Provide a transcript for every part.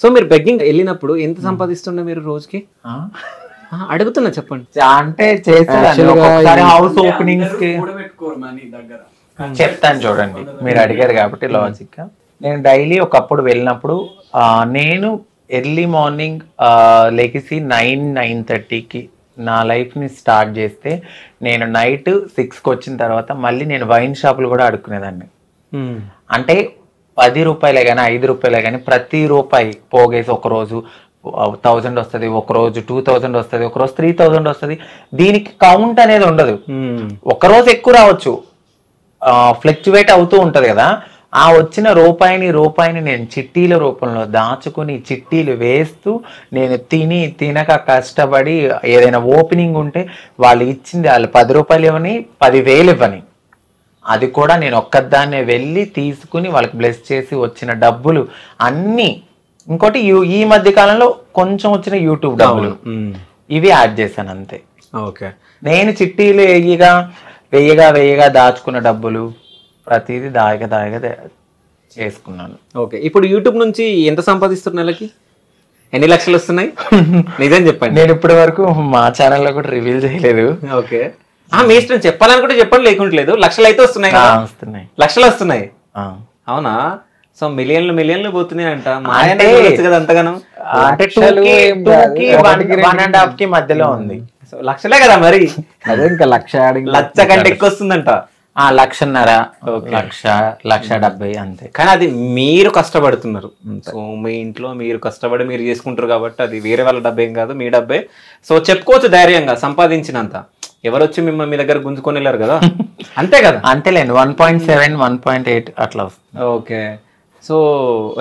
So మీరు begging వెళ్ళినప్పుడు ఎంత సంపాదిస్తుండే మీరు రోజుకి? అడుగుతున్నా చెప్పండి. అంటే చేసేదాన్ని హౌస్ ఓపెనింగ్స్ కి చెప్తాను చూడండి, మీరు అడిగారు కాబట్టి లాజిక్. నేను డైలీ ఒకప్పుడు వెళ్ళినప్పుడు నేను ఎర్లీ మార్నింగ్ లెగిసి 9-9:30కి నా లైఫ్ని స్టార్ట్ చేస్తే నేను నైట్ 6కి వచ్చిన తర్వాత మళ్ళీ నేను వైన్ షాపులు కూడా అడుక్కునేదాన్ని. అంటే 10 రూపాయలే కానీ 5 రూపాయలే కానీ ప్రతి రూపాయి పోగేసి ఒకరోజు 1000 వస్తుంది, ఒకరోజు 2000 వస్తుంది, ఒకరోజు 3000 వస్తుంది. దీనికి కౌంట్ అనేది ఉండదు. ఒకరోజు ఎక్కువ రావచ్చు, ఫ్లక్చువేట్ అవుతూ ఉంటది కదా. ఆ వచ్చిన రూపాయిని నేను చిట్టీల రూపంలో దాచుకుని చిట్టీలు వేస్తూ నేను తినక కష్టపడి ఏదైనా ఓపెనింగ్ ఉంటే వాళ్ళు ఇచ్చింది వాళ్ళు 10 రూపాయలు ఇవ్వని 10,000 ఇవ్వని, అది కూడా నేను ఒక్కదాన్నే వెళ్ళి తీసుకుని వాళ్ళకి బ్లెస్ చేసి వచ్చిన డబ్బులు అన్నీ. ఇంకోటి ఈ మధ్య కాలంలో కొంచెం వచ్చిన యూట్యూబ్ డబ్బులు ఇవి యాడ్ చేశాను అంతే. ఓకే. నేను చిట్టీలు వెయ్యగా దాచుకున్న డబ్బులు ప్రతిదీ దాయగా చేసుకున్నాను. ఓకే. ఇప్పుడు యూట్యూబ్ నుంచి ఎంత సంపాదిస్తున్నారు నెలకి? ఎన్ని లక్షలు వస్తున్నాయి? నిజం చెప్పండి. నేను ఇప్పటి వరకు మా ఛానల్లో కూడా రివీల్ చేయలేదు. ఓకే. మీ ఇష్టం, చెప్పాలనుకుంటే చెప్పండి, లేకుంటలేదు. లక్షలు అయితే వస్తున్నాయి, లక్షలు వస్తున్నాయి. అవునా? సో మిలియన్లు పోతున్నాయి అంట. కదా అంతగానో? అంటే 1.5కి మధ్యలో ఉంది. సో లక్షలే కదా మరి. అదే ఇంకా లక్ష కంటే ఎక్కువ వస్తుందంట. 1,50,000 1,70,000 అంతే. కానీ అది మీరు కష్టపడుతున్నారు. సో మీ ఇంట్లో మీరు కష్టపడి మీరు చేసుకుంటారు కాబట్టి అది వేరే వాళ్ళ డబ్బేం కాదు, మీ డబ్బే. సో చెప్పుకోవచ్చు ధైర్యంగా సంపాదించినంత. ఎవరు వచ్చి మిమ్మల్ని మీ దగ్గర గుంజుకొని వెళ్ళారు కదా, అంతే కదా? అంతేలేండి. 1.7 1.8 అట్లా వస్తుంది. ఓకే. సో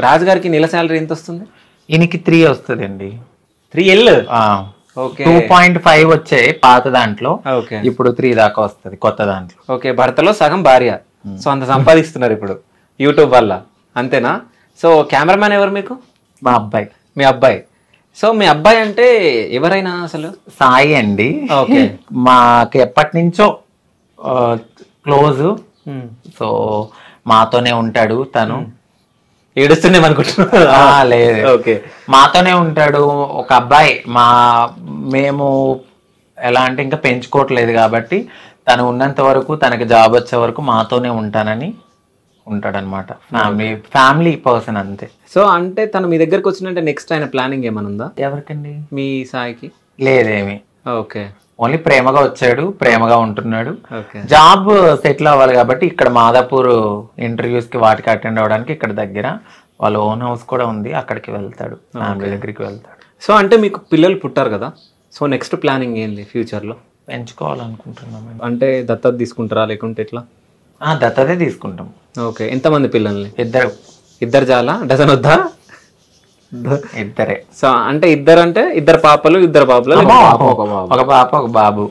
రాజు గారికి నెల శాలరీ ఎంత వస్తుంది? ఈయనకి 3 వస్తుందండి. 3L. 2.5 వచ్చాయి పాత దాంట్లో. ఓకే. ఇప్పుడు 3 దాకా వస్తుంది కొత్త దాంట్లో. ఓకే. భర్తలో సగం భార్య. సో అంత సంపాదిస్తున్నారు ఇప్పుడు యూట్యూబ్ వల్ల, అంతేనా? సో కెమెరామ్యాన్ ఎవరు మీకు? మా అబ్బాయి. మీ అబ్బాయి. సో మీ అబ్బాయి అంటే ఎవరైనా అసలు? సాయి అండి. ఓకే. మాకు ఎప్పటి నుంచో క్లోజ్. సో మాతోనే ఉంటాడు తను. ఏడుస్తున్నాం అనుకుంటున్నా? లేదు. ఓకే. మాతోనే ఉంటాడు. ఒక అబ్బాయి. మేము ఎలా అంటే ఇంకా పెంచుకోవట్లేదు కాబట్టి తను ఉన్నంత వరకు, తనకి జాబ్ వచ్చే వరకు మాతోనే ఉంటానని ఉంటాడనమాట. ఫ్యామిలీ పర్సన్ అంతే. సో అంటే తను మీ దగ్గరకు వచ్చినట్టే నెక్స్ట్ ఆయన ప్లానింగ్ ఏమైనా ఉందా? ఎవరికండి? మీ సాయికి? లేదేమి. ఓకే. ఓన్లీ ప్రేమగా వచ్చాడు, ప్రేమగా ఉంటున్నాడు. జాబ్ సెటిల్ అవ్వాలి కాబట్టి ఇక్కడ మాదాపూర్ ఇంటర్వ్యూస్ కి వాటికి అటెండ్ అవ్వడానికి ఇక్కడ దగ్గర వాళ్ళ ఓన్ హౌస్ కూడా ఉంది, అక్కడికి వెళ్తాడు, ఫ్యామిలీ దగ్గరికి వెళ్తాడు. సో అంటే మీకు పిల్లలు పుట్టారు కదా, సో నెక్స్ట్ ప్లానింగ్ ఏంది ఫ్యూచర్ లో? పెంచుకోవాలనుకుంటున్నాం. అంటే దత్తత తీసుకుంటారా లేకుంటే ఎట్లా? దత్తతే తీసుకుంటాం. ఓకే. ఎంతమంది పిల్లల్ని? ఇద్దరు చాలా? డజన్ వద్దా? ఇద్దరే. సో అంటే ఇద్దరు పాపలు, ఇద్దరు బాబులు? ఒక పాప ఒక బాబు.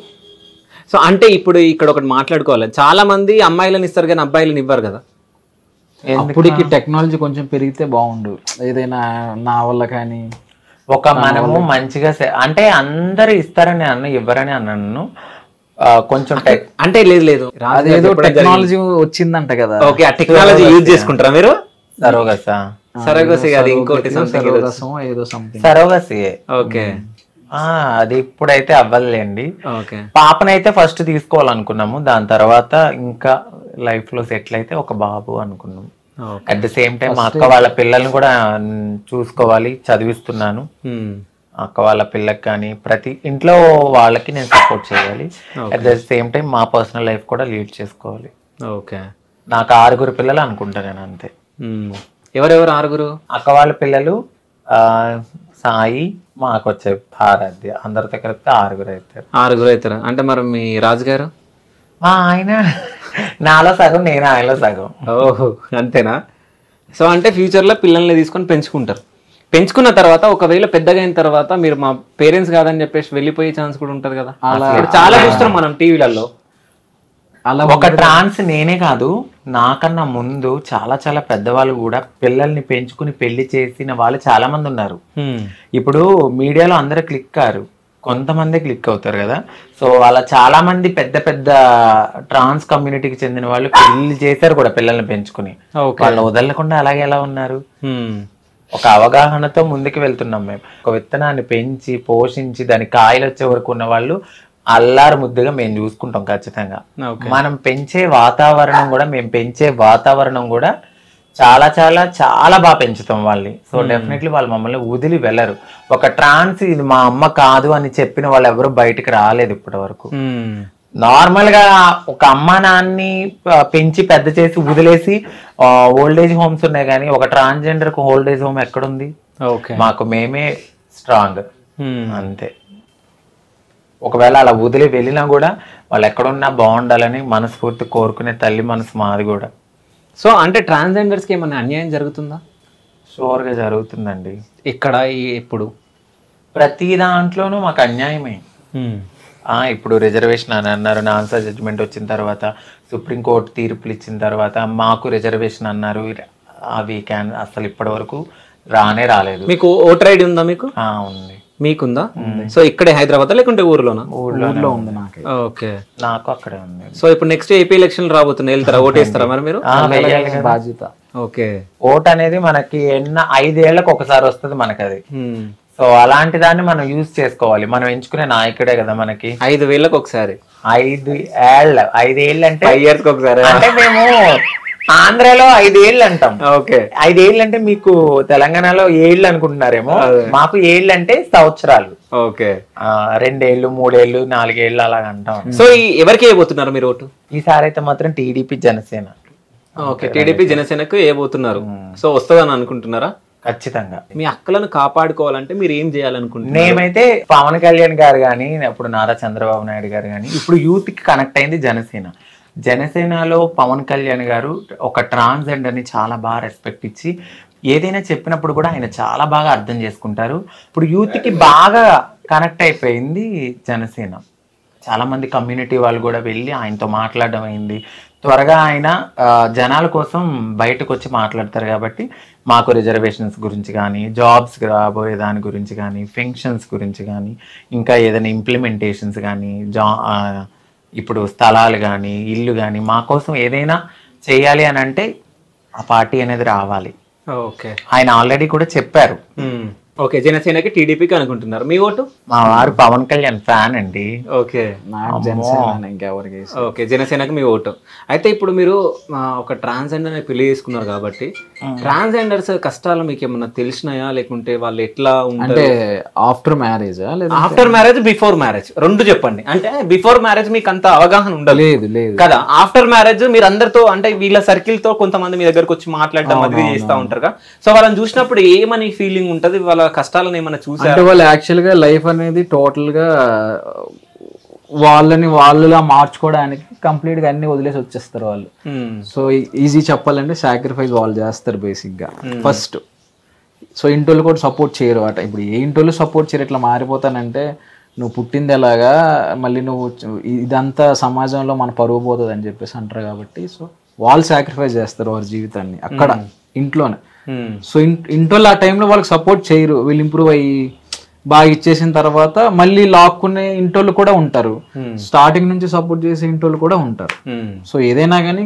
సో అంటే ఇప్పుడు ఇక్కడ ఒకటి మాట్లాడుకోవాలి, చాలా మంది అమ్మాయిలను ఇస్తారు కానీ అబ్బాయిలను ఇవ్వరు కదా. అప్పటికి టెక్నాలజీ కొంచెం పెరిగితే బాగుండు, ఏదైనా నా వల్ల కానీ. మనము మంచిగా అంటే అందరు ఇస్తారని ఇవ్వరని అన్నాను కొంచెం. అంటే లేదు అదేదో టెక్నాలజీ వచ్చిందంట కదా. ఓకే. ఆ టెక్నాలజీ యూజ్ చేసుకుంటారా మీరు? సరోగసి అది ఇంకోటి సరోగసి. ఓకే. అది ఇప్పుడైతే అవ్వదులేండి. పాపనైతే ఫస్ట్ తీసుకోవాలనుకున్నాము, దాని తర్వాత ఇంకా లైఫ్ లో సెటిల్ అయితే ఒక బాబు అనుకున్నాము. అట్ ద సేమ్ టైం మా అక్క వాళ్ళ పిల్లల్ని కూడా చూసుకోవాలి, చదివిస్తున్నాను. అక్క వాళ్ళ పిల్లకి కానీ ప్రతి ఇంట్లో వాళ్ళకి నేను సపోర్ట్ చేయాలి. అట్ ద సేమ్ టైం మా పర్సనల్ లైఫ్ కూడా లీడ్ చేసుకోవాలి. ఓకే. నాకు 6 పిల్లలు అనుకుంటా నేను, అంతే. ఎవరెవరు 6? అక్క వాళ్ళ పిల్లలు సాయి, మాకు వచ్చే ఆరాధ్య, అందరితో కలిపితే 6 అవుతారు. అంటే మరి మీ రాజుగారు? ఆయన నాలో సగం, నేను ఆయనలో సగం. ఓహో, అంతేనా? సో అంటే ఫ్యూచర్ లో పిల్లల్ని తీసుకొని పెంచుకున్న తర్వాత ఒకవేళ పెద్దగా అయిన తర్వాత మీరు మా పేరెంట్స్ కాదని చెప్పేసి వెళ్ళిపోయే ఛాన్స్ కూడా ఉంటది కదా. చాలా చూస్తున్నాం మనం టీవీలలో. అలా ఒక ట్రాన్స్ నేనే కాదు, నాకన్నా ముందు చాలా చాలా పెద్దవాళ్ళు కూడా పిల్లల్ని పెంచుకుని పెళ్లి చేసిన వాళ్ళు చాలా మంది ఉన్నారు. ఇప్పుడు మీడియాలో అందరూ క్లిక్ కారు, కొంతమంది క్లిక్ అవుతారు కదా. సో అలా చాలా మంది పెద్ద పెద్ద ట్రాన్స్ కమ్యూనిటీకి చెందిన వాళ్ళు పెళ్లి చేశారు కూడా పిల్లల్ని పెంచుకుని. వాళ్ళు వదలకుండా అలాగే ఎలా ఉన్నారు. ఒక అవగాహనతో ముందుకు వెళ్తున్నాం మేము. ఒక విత్తనాన్ని పెంచి పోషించి దాని కాయలు వచ్చే వరకు ఉన్న వాళ్ళు అల్లారు ముద్దుగా మేము చూసుకుంటాం ఖచ్చితంగా. మనం పెంచే వాతావరణం కూడా చాలా చాలా చాలా బాగా పెంచుతాం వాళ్ళని. సో డెఫినెట్లీ వాళ్ళు మమ్మల్ని వదిలి వెళ్ళరు. ఒక ట్రాన్స్ ఇది మా అమ్మ కాదు అని చెప్పిన వాళ్ళు ఎవరు బయటకు రాలేదు ఇప్పటి వరకు. నార్మల్ గా ఒక అమ్మ నాన్ని పెంచి పెద్ద చేసి వదిలేసి ఓల్డేజ్ హోమ్స్ ఉన్నాయి, కానీ ఒక ట్రాన్స్జెండర్ కు ఓల్డేజ్ హోమ్ ఎక్కడుంది? మాకు మేమే స్ట్రాంగ్ అంతే. ఒకవేళ అలా వదిలి వెళ్ళినా కూడా వాళ్ళు ఎక్కడున్నా బాగుండాలని మనస్ఫూర్తి కోరుకునే తల్లి మనసు మాది కూడా. సో అంటే ట్రాన్స్జెండర్స్ కి ఏమైనా అన్యాయం జరుగుతుందా? షూర్ గా జరుగుతుందండి. ఇక్కడ ఎప్పుడు ప్రతి దాంట్లోనూ మాకు అన్యాయమే. ఇప్పుడు రిజర్వేషన్ అని అన్నారు, ఆన్సర్ జడ్జిమెంట్ వచ్చిన తర్వాత సుప్రీంకోర్టు తీర్పులు ఇచ్చిన తర్వాత మాకు రిజర్వేషన్ అన్నారు. అవి అసలు ఇప్పటి వరకు రాలేదు. మీకు ఓటర్ ఐడి ఉందా? మీకు ఉంది. మీకుందా? సో ఇక్కడే హైదరాబాద్ లేకుంటే ఊర్లోనా? ఊర్లో ఉంది నాకు. ఓకే, నాకు అక్కడే ఉంది. సో ఇప్పుడు నెక్స్ట్ ఏపీ ఎలక్షన్ రాబోతున్నాయి, వెళ్తారా? ఓటేస్తారా మరి మీరు? బాధ్యత. ఓకే, ఓట్ అనేది మనకి 5 ఏళ్లకు ఒకసారి వస్తుంది మనకి అది. సో అలాంటి దాన్ని మనం యూజ్ చేసుకోవాలి. మనం ఎంచుకునే నాయకుడే కదా మనకి. 5 వేలకు ఒకసారి? 5 ఏళ్ళు అంటే 5 years ఒకసారి. అంటే మేము ఆంధ్రాలో 5 ఏళ్ళు అంటాం. ఓకే, 5 ఏళ్ళు అంటే మీకు తెలంగాణలో ఏళ్ళు అనుకుంటున్నారేమో, మాకు ఏళ్ళు అంటే సంవత్సరాలు. ఓకే, 2 ఏళ్ళు 3 ఏళ్ళు 4 ఏళ్ళు అలాగ అంటాం. సో ఎవరికి వేయబోతున్నారు మీరు ఓటు? ఈసారి అయితే మాత్రం టీడీపీ జనసేన. ఓకే, టీడీపీ జనసేనకు వేయబోతున్నారు. సో వస్తుందని అనుకుంటున్నారా? ఖచ్చితంగా. మీ హక్కులను కాపాడుకోవాలంటే మీరు ఏం చేయాలనుకుంటున్నారు? మేమైతే పవన్ కళ్యాణ్ గారు కానీ, అప్పుడు నారా చంద్రబాబు నాయుడు గారు కానీ, ఇప్పుడు యూత్ కి కనెక్ట్ అయింది జనసేన. జనసేనలో పవన్ కళ్యాణ్ గారు ఒక ట్రాన్స్జెండర్ ని చాలా బాగా రెస్పెక్ట్ ఇచ్చి ఏదైనా చెప్పినప్పుడు కూడా ఆయన చాలా బాగా అర్థం చేసుకుంటారు. ఇప్పుడు యూత్ కి బాగా కనెక్ట్ అయిపోయింది జనసేన. చాలా మంది కమ్యూనిటీ వాళ్ళు కూడా వెళ్ళి ఆయనతో మాట్లాడడం అయింది. త్వరగా ఆయన జనాల కోసం బయటకు వచ్చి మాట్లాడతారు. కాబట్టి మాకు రిజర్వేషన్స్ గురించి కానీ, జాబ్స్ రాబోయే దాని గురించి కానీ, పెన్షన్స్ గురించి కానీ, ఇంకా ఏదైనా ఇంప్లిమెంటేషన్స్ కానీ, ఇప్పుడు స్థలాలు కానీ, ఇల్లు కానీ, మా కోసం ఏదైనా చేయాలి అని అంటే ఆ పార్టీ అనేది రావాలి. ఓకే, ఆయన ఆల్రెడీ కూడా చెప్పారు. ఓకే, జనసేనకి టీడీపీకి అనుకుంటున్నారు. మీ ఓటు? మా వారు పవన్ కళ్యాణ్ ఫ్యాన్ అండి. ఓకే, ఇంకెవరికి? ఓకే, జనసేనకి మీ ఓటు. అయితే ఇప్పుడు మీరు ఒక ట్రాన్స్జెండర్ పెళ్లి చేసుకున్నారు కాబట్టి ట్రాన్స్జెండర్స్ కష్టాలు మీకు ఏమన్నా తెలిసినాయా? లేకుంటే వాళ్ళు ఎట్లా అంటే after marriage? After marriage, before marriage, రెండు చెప్పండి. అంటే బిఫోర్ మ్యారేజ్ మీకు అంత అవగాహన ఉండలేదు కదా. ఆఫ్టర్ మ్యారేజ్ మీరు అందరితో అంటే వీళ్ళ సర్కిల్ తో కొంతమంది మీ దగ్గరకు వచ్చి మాట్లాడడం అది చేస్తూ ఉంటారు కదా. సో వాళ్ళని చూసినప్పుడు ఏమని ఫీలింగ్ ఉంటది? వాళ్ళ కష్టాలను ఏమైనా చూసారు? అంటే వాళ్ళు యాక్చువల్ గా లైఫ్ అనేది టోటల్ గా వాళ్ళులా మార్చుకోవడానికి కంప్లీట్ గా అన్ని వదిలేసి వచ్చేస్తారు వాళ్ళు. సో ఈజీ చెప్పాలంటే సాక్రిఫైస్ వాళ్ళు చేస్తారు బేసిక్ గా ఫస్ట్. సో ఇంటోళ్ళు కూడా సపోర్ట్ చేయరు అట. ఇప్పుడు ఏ ఇంటోళ్ళు సపోర్ట్ చేయరు. ఇట్లా మారిపోతానంటే నువ్వు పుట్టింది ఎలాగా, మళ్ళీ నువ్వు ఇదంతా సమాజంలో మన పరువు పోతుంది అని చెప్పేసి అంటారు. కాబట్టి సో వాళ్ళు సాక్రిఫైస్ చేస్తారు వారి జీవితాన్ని అక్కడ ఇంట్లోనే. సో ఇంటోళ్ళు ఆ టైంలో వాళ్ళకి సపోర్ట్ చేయరు. వీళ్ళు ఇంప్రూవ్ అయ్యి బాగా ఇచ్చేసిన తర్వాత మళ్ళీ లాక్కునే ఇంటోళ్ళు కూడా ఉంటారు. స్టార్టింగ్ నుంచి సపోర్ట్ చేసే ఇంటోళ్ళు కూడా ఉంటారు. సో ఏదైనా కానీ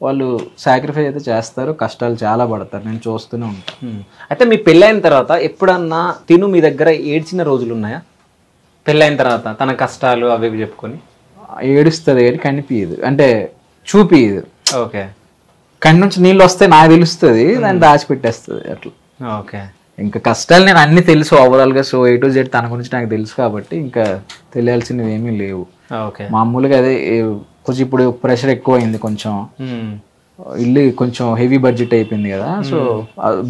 వాళ్ళు సాక్రిఫైస్ అయితే చేస్తారు, కష్టాలు చాలా పడతారు. నేను చూస్తూనే ఉంటాను. అయితే మీ పెళ్ళైన తర్వాత ఎప్పుడన్నా తిను మీ దగ్గర ఏడ్చిన రోజులు ఉన్నాయా? పెళ్ళైన తర్వాత తన కష్టాలు అవి చెప్పుకొని ఏడుస్తుంది కానీ కనిపించదు, అంటే చూపియదు. ఓకే, కళ్ళ నుంచి నీళ్ళు వస్తే నాకు తెలుస్తుంది, దాన్ని దాచిపెట్టేస్తుంది అట్లా. ఓకే, ఇంకా కష్టాలు నేను అన్ని తెలుసు ఓవరాల్ గా. సో A to Z తన గురించి నాకు తెలుసు కాబట్టి ఇంకా తెలియాల్సినవి ఏమీ లేవు. మామూలుగా అదే కొంచెం ఇప్పుడు ప్రెషర్ ఎక్కువ అయింది, కొంచెం ఇల్లు కొంచెం హెవీ బడ్జెట్ అయిపోయింది కదా. సో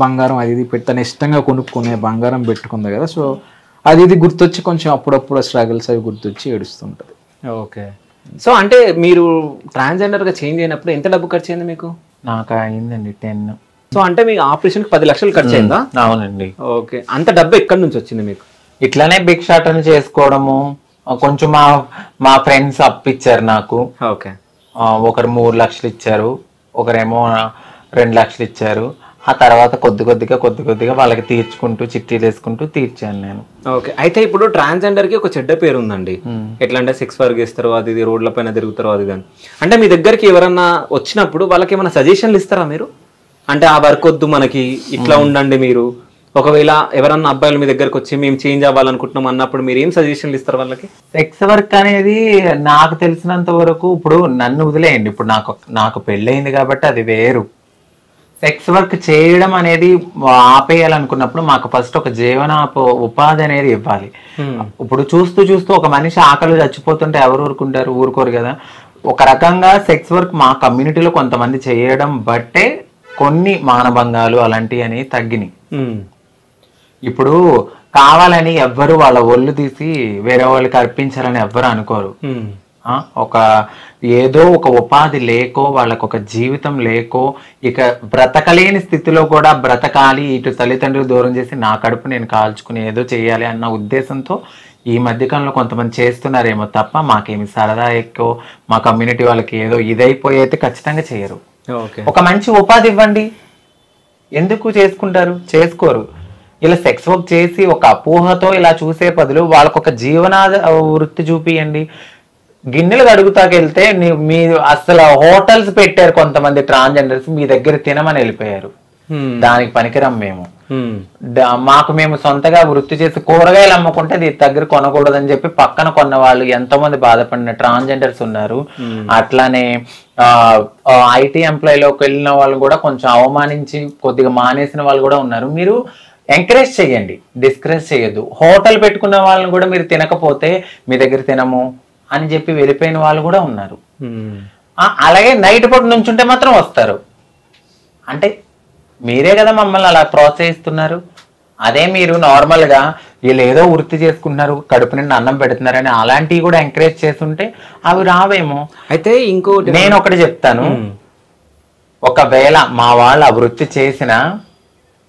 బంగారం అది ఇది పెట్టి తను ఇష్టంగా కొనుక్కునే బంగారం పెట్టుకుంది కదా. సో అది ఇది గుర్తొచ్చి కొంచెం అప్పుడప్పుడు స్ట్రగుల్స్ అవి గుర్తొచ్చి ఏడుస్తుంటది. ఓకే, సో అంటే మీరు ట్రాన్స్జెండర్ గా చేంజ్ అయినప్పుడు ఎంత డబ్బు ఖర్చు అయింది మీకు? నాకు అయిందండి 10. సో అంటే మీ ఆపరేషన్ 10 లక్షలు ఖర్చు అయిందా? అవునండి. ఓకే, అంత డబ్బు ఎక్కడి నుంచి వచ్చింది మీకు? ఇట్లానే భిక్షాటన చేసుకోవడము. కొంచెం మా ఫ్రెండ్స్ అప్పిచ్చారు నాకు. ఓకే, ఒకరు 3 లక్షలు ఇచ్చారు, ఒకరేమో 2 లక్షలు ఇచ్చారు. ఆ తర్వాత కొద్ది కొద్దిగా వాళ్ళకి తీర్చుకుంటూ చిట్టీలు వేసుకుంటూ తీర్చాను నేను. ఓకే, అయితే ఇప్పుడు ట్రాన్స్జెండర్ కి ఒక చెడ్డ పేరు ఉందండి. ఎట్లా అంటే సెక్స్ వర్క్ చేస్తారు, అది ఇది రోడ్ల పైన తిరుగుతారు, అది కానీ. అంటే మీ దగ్గరికి ఎవరన్నా వచ్చినప్పుడు వాళ్ళకి ఏమైనా సజెషన్లు ఇస్తారా మీరు? అంటే ఆ వర్క్ వద్దు మనకి, ఇట్లా ఉండండి మీరు, ఒకవేళ ఎవరన్నా అబ్బాయిలు మీ దగ్గరకు వచ్చి మేము చేంజ్ అవ్వాలనుకుంటున్నాం అన్నప్పుడు మీరు ఏం సజెషన్లు ఇస్తారు వాళ్ళకి? సెక్స్ వర్క్ అనేది నాకు తెలిసినంత వరకు, ఇప్పుడు నన్ను వదిలేయండి, ఇప్పుడు నాకు పెళ్ళయింది కాబట్టి అది వేరు. సెక్స్ వర్క్ చేయడం అనేది ఆపేయాలనుకున్నప్పుడు మాకు ఫస్ట్ ఒక ఉపాధి అనేది ఇవ్వాలి. ఇప్పుడు చూస్తూ ఒక మనిషి ఆకలి చచ్చిపోతుంటే ఎవరు ఊరుకుంటారు? ఊరుకోరు కదా. ఒక రకంగా సెక్స్ వర్క్ మా కమ్యూనిటీలో కొంతమంది చేయడం బట్టే కొన్ని మానభంగాలు అలాంటివి అని తగ్గినాయి. ఇప్పుడు కావాలని ఎవ్వరు వాళ్ళ ఒళ్ళు తీసి వేరే వాళ్ళకి అర్పించాలని ఎవ్వరు అనుకోరు. ఏదో ఒక ఉపాధి లేకో వాళ్ళకు ఒక జీవితం లేకో ఇక బ్రతకలేని స్థితిలో కూడా బ్రతకాలి, ఇటు తల్లిదండ్రులు దూరం చేసి నా కడుపు నేను కాల్చుకుని ఏదో చేయాలి అన్న ఉద్దేశంతో ఈ మధ్యకాలంలో కొంతమంది చేస్తున్నారేమో తప్ప మాకేమి సరదా ఎక్కువ మా కమ్యూనిటీ వాళ్ళకి ఏదో ఇదైపోయి అయితే ఖచ్చితంగా చేయరు. ఒక మంచి ఉపాధి ఇవ్వండి, ఎందుకు చేసుకుంటారు? చేసుకోరు. ఇలా సెక్స్ వర్క్ చేసి ఒక అపోహతో ఇలా చూసే బదులు వాళ్ళకు ఒక జీవనాద వృత్తి చూపియండి. గిన్నెలు కడుగుతాకెళ్తే మీరు అసలు హోటల్స్ పెట్టారు కొంతమంది ట్రాన్స్జెండర్స్, మీ దగ్గర తినమని వెళ్ళిపోయారు. దానికి పనికిరం మేము. మేము సొంతగా వృత్తి చేసి కూరగాయలు అమ్ముకుంటే దీని దగ్గర కొనకూడదని చెప్పి పక్కన కొన్న వాళ్ళు ఎంతో మంది బాధపడిన ట్రాన్స్జెండర్స్ ఉన్నారు. అట్లానే ఐటీ ఎంప్లాయీలోకి వెళ్ళిన వాళ్ళు కూడా కొంచెం అవమానించి కొద్దిగా మానేసిన వాళ్ళు కూడా ఉన్నారు. మీరు ఎంకరేజ్ చేయండి, డిస్కరేజ్ చేయొద్దు. హోటల్ పెట్టుకున్న వాళ్ళని కూడా మీరు తినకపోతే మీ దగ్గర తినము అని చెప్పి వెళ్ళిపోయిన వాళ్ళు కూడా ఉన్నారు. అలాగే నైట్ పూట నుంచుంటే మాత్రం వస్తారు. అంటే మీరే కదా మమ్మల్ని అలా ప్రోత్సహిస్తున్నారు. అదే మీరు నార్మల్గా వీళ్ళు ఏదో వృత్తి చేసుకుంటున్నారు, కడుపు నిండా అన్నం పెడుతున్నారని అలాంటివి కూడా ఎంకరేజ్ చేస్తుంటే అవి రావేమో. అయితే ఇంకోటి నేను ఒకటి చెప్తాను, ఒకవేళ మా వాళ్ళు ఆ వృత్తి చేసినా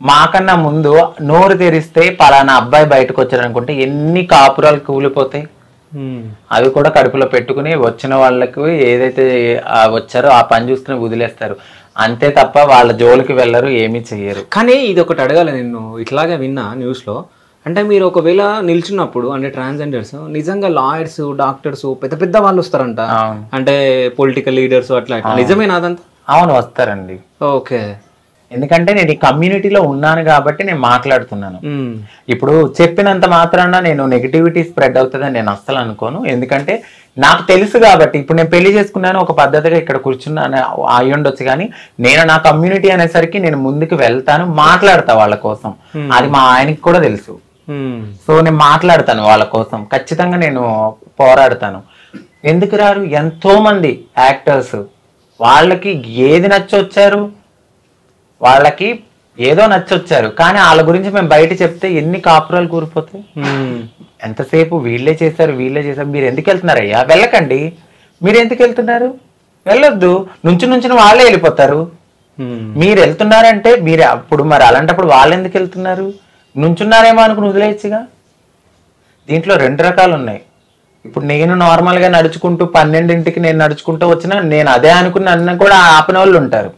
మాకన్నా ముందు నోరు తెరిస్తే పలానా అబ్బాయి బయటకు వచ్చారు అనుకుంటే ఎన్ని కాపురాలు కూలిపోతాయి. అవి కూడా కడుపులో పెట్టుకుని వచ్చిన వాళ్ళకు ఏదైతే వచ్చారో ఆ పని చూసుకుని వదిలేస్తారు అంతే తప్ప వాళ్ళ జోలికి వెళ్ళరు, ఏమీ చెయ్యరు. కానీ ఇది ఒకటి అడగాలి, నేను ఇట్లాగే విన్నా న్యూస్లో. అంటే మీరు ఒకవేళ నిల్చున్నప్పుడు అంటే ట్రాన్స్జెండర్స్ నిజంగా లాయర్స్, డాక్టర్స్, పెద్ద పెద్ద వాళ్ళు వస్తారంట, అంటే పొలిటికల్ లీడర్స్ అట్లా, నిజమేనా అదంతా? అవును, వస్తారండి. ఓకే. ఎందుకంటే నేను ఈ కమ్యూనిటీలో ఉన్నాను కాబట్టి నేను మాట్లాడుతున్నాను. ఇప్పుడు చెప్పినంత మాత్రాన నేను నెగిటివిటీ స్ప్రెడ్ అవుతుందని నేను అస్సలు అనుకోను. ఎందుకంటే నాకు తెలుసు కాబట్టి. ఇప్పుడు నేను పెళ్లి చేసుకున్నాను, ఒక పద్ధతిగా ఇక్కడ కూర్చున్నాను అయి ఉండొచ్చు, కానీ నేను నా కమ్యూనిటీ అనేసరికి నేను ముందుకు వెళ్తాను, మాట్లాడతా వాళ్ళ కోసం. అది మా ఆయనకి కూడా తెలుసు. సో నేను మాట్లాడతాను వాళ్ళ కోసం, ఖచ్చితంగా నేను పోరాడతాను. ఎందుకు రారు? ఎంతో మంది యాక్టర్స్ వాళ్ళకి ఏది నచ్చొచ్చారు, వాళ్ళకి ఏదో నచ్చొచ్చారు, కానీ వాళ్ళ గురించి మేము బయట చెప్తే ఎన్ని కాపురాలు కూరిపోతాయి. ఎంతసేపు వీళ్ళే చేశారు. మీరు ఎందుకు వెళ్తున్నారయ్యా? వెళ్ళకండి. మీరు ఎందుకు వెళ్తున్నారు? వెళ్ళొద్దు. నుంచి వాళ్ళే వెళ్ళిపోతారు. మీరు వెళ్తున్నారంటే మీరు అప్పుడు మరి అలాంటప్పుడు వాళ్ళు ఎందుకు వెళ్తున్నారు? నుంచున్నారేమో అనుకుని వదిలేయచ్చుగా. దీంట్లో 2 రకాలు ఉన్నాయి. ఇప్పుడు నేను నార్మల్గా నడుచుకుంటూ 12ంటికి నేను నడుచుకుంటూ వచ్చినా నేను అదే అనుకుని అన్న కూడా ఆపిన వాళ్ళు ఉంటారు.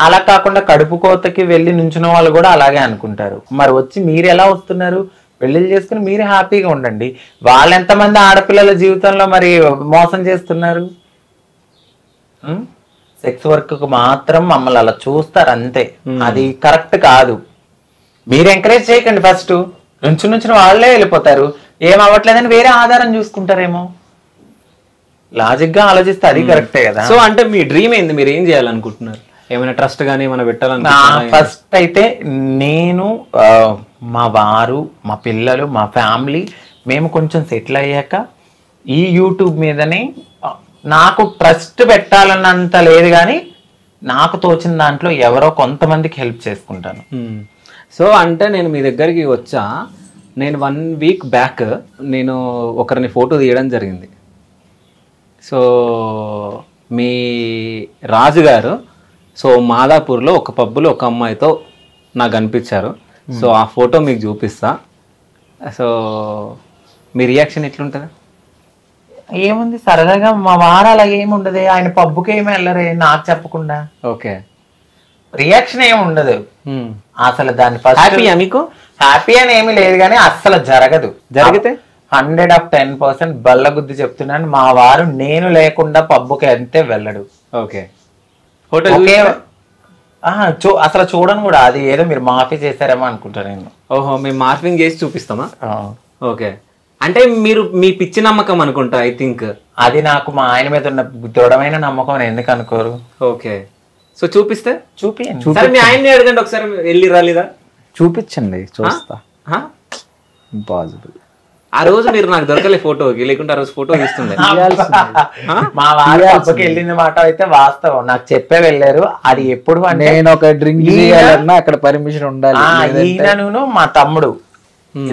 అలా కాకుండా కడుపు కోతకి వెళ్ళి నుంచిన వాళ్ళు కూడా అలాగే అనుకుంటారు. మరి వచ్చి మీరు ఎలా వస్తున్నారు? పెళ్లిళ్ళు చేసుకుని మీరే హ్యాపీగా ఉండండి. వాళ్ళు ఎంతమంది ఆడపిల్లల జీవితంలో మరి మోసం చేస్తున్నారు? సెక్స్ వర్క్ మాత్రం మమ్మల్ని అలా చూస్తారు అంతే. అది కరెక్ట్ కాదు. మీరు ఎంకరేజ్ చేయకండి. ఫస్ట్ నుంచిన వాళ్ళే వెళ్ళిపోతారు. ఏం అవ్వట్లేదని వేరే ఆధారం చూసుకుంటారేమో. లాజిక్ గా ఆలోచిస్తే అది కరెక్టే కదా. సో అంటే మీ డ్రీమ్ ఏంది? మీరు ఏం చేయాలనుకుంటున్నారు? ఏమైనా ట్రస్ట్ గానీ ఏమైనా పెట్టాలని? ఫస్ట్ అయితే నేను, మా వారు, మా పిల్లలు, మా ఫ్యామిలీ మేము కొంచెం సెటిల్ అయ్యాక ఈ యూట్యూబ్ మీదనే నాకు ట్రస్ట్ పెట్టాలన్నంత లేదు, కానీ నాకు తోచిన దాంట్లో ఎవరో కొంతమందికి హెల్ప్ చేసుకుంటాను. సో అంటే నేను మీ దగ్గరికి వచ్చా, నేను 1 వీక్ బ్యాక్ నేను ఒకరిని ఫోటో తీయడం జరిగింది. సో మీ రాజుగారు మాదాపూర్లో ఒక పబ్బులో ఒక అమ్మాయితో నాకు కనిపించారు. సో ఆ ఫోటో మీకు చూపిస్తా. సో మీ రియాక్షన్ ఎట్లుంటుంది? ఏముంది, సరదాగా మా వారు అలా ఏముండదు. ఆయన పబ్బుకి ఏమి వెళ్ళరే నాకు చెప్పకుండా. ఓకే. రియాక్షన్ ఏమి ఉండదు అసలు. దాని హ్యాపీ మీకు? హ్యాపీ అని ఏమీ లేదు, కానీ అస్సలు జరగదు. జరిగితే 110% బల్లగుద్ది చెప్తున్నాను, మా వారు నేను లేకుండా పబ్బుకి అంతే వెళ్ళడు. ఓకే. అసలు చూడను కూడా, అది ఏదో మీరు మాఫీ చేశారేమో అనుకుంటా నేను. ఓహో, మేము మార్ఫింగ్ చేసి చూపిస్తామా? ఓకే, అంటే మీరు మీ పిచ్చి నమ్మకం అనుకుంటా ఐ థింక్. అది నాకు మా ఆయన మీద ఉన్న దృఢమైన నమ్మకం అని ఎందుకు అనుకోరు? ఓకే, సో చూపిస్తే చూపియండి. సరే మీ ఆయన్ని అడగండి ఒకసారి, వెళ్ళి రాలేదా? చూపించండి, చూస్తా. ఇంపాసిబుల్. ఆ రోజు మీరు నాకు దొరకలే ఫోటోకి, లేకుంటే ఆ రోజు ఫోటో తీస్తుండే. మా వారి పక్కకి వెళ్ళిన మాట అయితే వాస్తవం, నాకు చెప్పే వెళ్ళారు. అది ఎప్పుడు అంటే నేను ఒక డ్రింక్ చేయాలన్నా అక్కడ పర్మిషన్ ఉండాలి. ఈయనను మా తమ్ముడు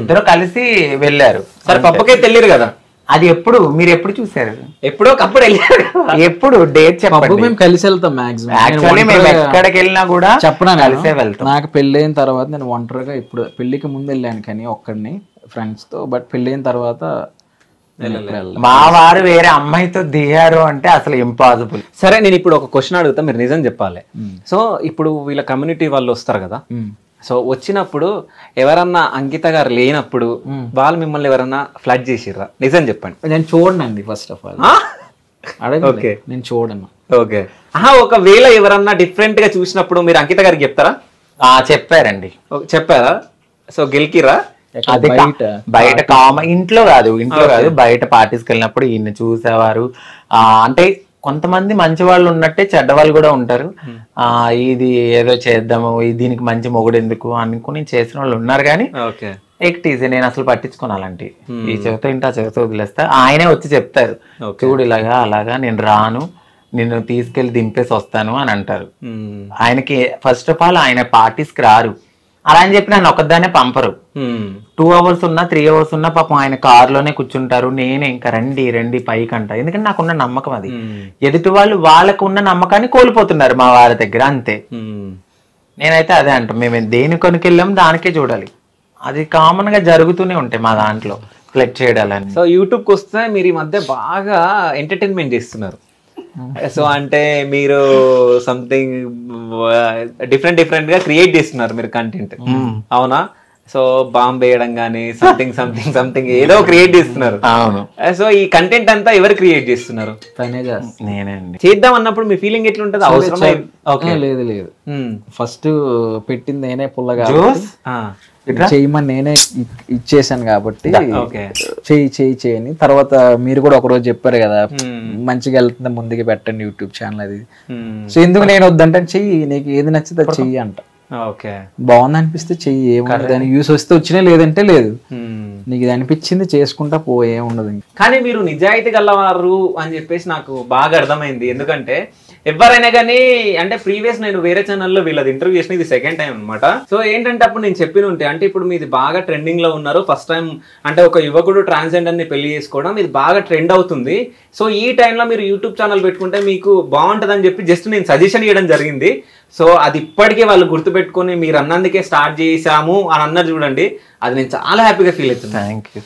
ఇద్దరు కలిసి వెళ్ళారు. సరే పప్పకే తెలియదు కదా, అది ఎప్పుడు మీరు ఎప్పుడు చూసారు? ఎప్పుడో ఒకప్పుడు వెళ్ళారు. ఎప్పుడు డేట్ చెప్పండి. మేము కలిసి వెళ్తాం మాక్సిమం. యాక్చువల్లీ మేము ఎక్కడికి వెళ్ళినా కూడా చెప్పనా, కలిసే వెళ్తాం. నాకు పెళ్లి అయిన తర్వాత నేను ఒంటరిగా, ఇప్పుడు పెళ్లికి ముందు వెళ్ళాను కానీ ఒక్కడిని ఫ్రెండ్స్ తో, బట్ పెళ్లి అయిన తర్వాత మా వారు వేరే అమ్మాయితో దిగారు అంటే అసలు ఇంపాసిబుల్. సరే నేను ఇప్పుడు ఒక క్వశ్చన్ అడుగుతా, మీరు నిజం చెప్పాలి. సో ఇప్పుడు వీళ్ళ కమ్యూనిటీ వాళ్ళు వస్తారు కదా, సో వచ్చినప్పుడు ఎవరన్నా అంకిత గారు లేనప్పుడు వాళ్ళు మిమ్మల్ని ఎవరన్నా ఫ్లడ్ చేసిర్రా? నిజం చెప్పండి. నేను చూడనండి ఫస్ట్ ఆఫ్ ఆల్, అడగండి. నేను చూడను. ఓకే, ఒకవేళ ఎవరన్నా డిఫరెంట్ గా చూసినప్పుడు మీరు అంకిత గారికి చెప్తారా? చెప్పారండి. చెప్పారా? సో గెలికిరా? అది బయట ఇంట్లో కాదు బయట పార్టీస్కి వెళ్ళినప్పుడు ఈయన చూసేవారు. అంటే కొంతమంది మంచి వాళ్ళు ఉన్నట్టే చెడ్డ వాళ్ళు కూడా ఉంటారు. ఇది ఏదో చేద్దాము, దీనికి మంచి మొగుడు ఎందుకు అనుకుని చేసిన వాళ్ళు ఉన్నారు. కానీ ఎక్టీజీ నేను అసలు పట్టించుకోను అలాంటి. ఈ చెవితో ఇంటి ఆ చెవితో వదిలేస్తా. ఆయనే వచ్చి చెప్తారు, చూడు ఇలాగా అలాగా నేను రాను, నిన్ను తీసుకెళ్లి దింపేసి వస్తాను అని అంటారు. ఆయనకి ఫస్ట్ ఆఫ్ ఆల్ ఆయన పార్టీస్కి రారు. అలా అని చెప్పి నన్ను ఒకదానే పంపరు. 2 hours ఉన్నా 3 hours ఉన్నా పాపం ఆయన కారులోనే కూర్చుంటారు. నేనే ఇంకా రండి రండి పైకి అంట. ఎందుకంటే నాకున్న నమ్మకం అది. ఎదుటి వాళ్ళు వాళ్ళకు ఉన్న నమ్మకాన్ని కోల్పోతున్నారు మా వారి దగ్గర, అంతే. నేనైతే అదే అంటాం, మేము దేని కొనుకెళ్ళాం దానికే చూడాలి. అది కామన్ గా జరుగుతూనే ఉంటాయి మా దాంట్లో ఫ్లెక్ట్ చేయడాలని. సో యూట్యూబ్కి వస్తే మీరు ఈ మధ్య బాగా ఎంటర్టైన్మెంట్ చేస్తున్నారు. సో అంటే మీరు సంథింగ్ డిఫరెంట్ గా క్రియేట్ చేస్తున్నారు మీరు కంటెంట్, అవునా? సో బాంబ్ వేయడం కానీ సంథింగ్ ఏదో క్రియేట్ చేస్తున్నారు. అవును. సో ఈ కంటెంట్ అంతా ఎవరు క్రియేట్ చేస్తున్నారు? నేనండి. చేద్దాం అన్నప్పుడు మీ ఫీలింగ్ ఎట్లుంటది? అవసరం లేదు. ఫస్ట్ పెట్టింది నేనే పుల్లగా చేయమని నేనే ఇచ్చేసాను కాబట్టి చేయని. తర్వాత మీరు కూడా ఒకరోజు చెప్పారు కదా, మంచిగా వెళ్తుంది ముందుకు పెట్టండి యూట్యూబ్ ఛానల్ అది. సో ఎందుకు నేను వద్దంటే చెయ్యి, నీకు ఏది నచ్చితే అది చెయ్యి అంట. బాగుంది అనిపిస్తే చెయ్యి, ఏముంది దాని యూస్ వస్తే వచ్చినా లేదంటే లేదు. నీకు ఇది అనిపించింది చేసుకుంటా పోయే ఉండదు. కానీ మీరు నిజాయితీ గలవారు అని చెప్పేసి నాకు బాగా అర్థమైంది. ఎందుకంటే ఎవరైనా కానీ అంటే ప్రీవియస్ నేను వేరే ఛానల్లో వీళ్ళది ఇంటర్వ్యూ చేసిన, ఇది సెకండ్ టైం అనమాట. సో ఏంటంటే అప్పుడు నేను చెప్పిన ఉంటే, అంటే ఇప్పుడు మీది బాగా ట్రెండింగ్ లో ఉన్నారు. ఫస్ట్ టైం అంటే ఒక యువకుడు ట్రాన్స్జెండర్ ని పెళ్లి చేసుకోవడం ఇది బాగా ట్రెండ్ అవుతుంది. సో ఈ టైంలో మీరు యూట్యూబ్ ఛానల్ పెట్టుకుంటే మీకు బాగుంటుంది అని చెప్పి జస్ట్ నేను సజెషన్ ఇవ్వడం జరిగింది. సో అది ఇప్పటికే వాళ్ళు గుర్తుపెట్టుకొని మీరు అన్నందుకే స్టార్ట్ చేసాము అని అన్నారు చూడండి, అది నేను చాలా హ్యాపీగా ఫీల్ అవుతుంది. Thank you.